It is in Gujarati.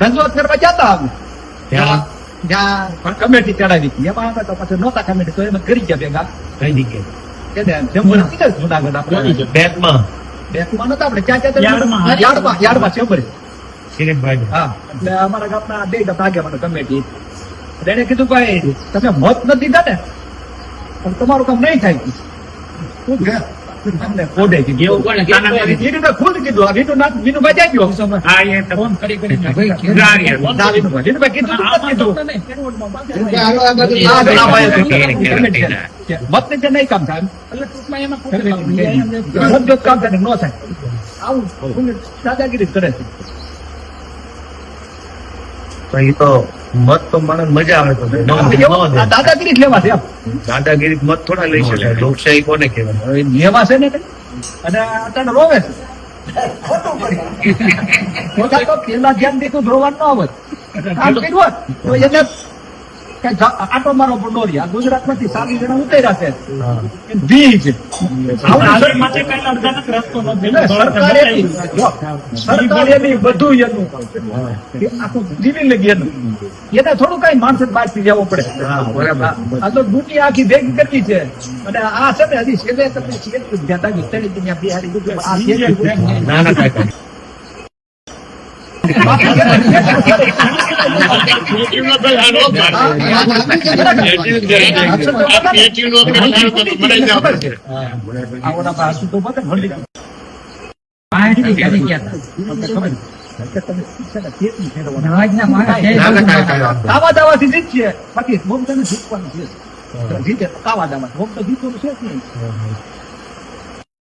રજૂઆત કરવા જતા અમે જ્યાં કમિટી ચડાવી હતી એમાં અમે તો પછી નહોતા કમિટી તો એમ કરી ગયા ભેગા કઈ જગ્યાએ? એને જમવાનું કીધા જુનાગઢ આપણે બેંકમાં બેંકમાં નતા આપણે યાર્ડમાં ચેમ્બર કિરીટભાઈ. હા એટલે અમારા ગામના બે આગેવાનો કમિટી એને કીધું ભાઈ તમે મત નથી દીધા ને પણ તમારું કામ નહીં થાય અમને કોડે કીધું એવું કોને કીધું? વિનુભાઈ ખુદ કીધું આ વિનુભાઈ જાય ગયો હા, એ તો ફોન કરી કરીને વિનુભાઈ કીધું તું નથી કીધું મત ને નહીં કામ થાય એટલે ટૂંકમાં એમાં સમજોત કામ થાય ને ન થાય આવું દાદાગીરી કરે છે તો એ તો મત તો મને મજા આવે તો આ દાદાગીરી જ લેવા છે એમ. દાદાગીરી મત થોડા લઈ શકાય. લોકશાહી કોને કહેવાય? હવે લેવા છે ને કઈ. અને અત્યારે રોવે છે ખોટા તો પેલા ધ્યાન દીધું ધોવાનું ન આવત કામ કર્યું હોત તો એને કઈ આટો મારો પણ નો રહે. આ ગુજરાત માંથી 40 જણા ઉતર્યા છે વી છે સરકારે બી બધું એનું આખું દિલ્હી લગી એનું એને થોડું કઈ માણસ બહારથી જવું પડે. આ તો દુનિયા આખી ભેગી કરવી છે અને આ છે ને હજી છેલ્લે તમને બિહારી ના ના કાકા. કાવા દાવાથી જીતશે બાકી બોમ્બ તને જીતવાનું છે જીતે કાવા દાવા બોમ્બ તો જીતવાનું છે જ નહીં.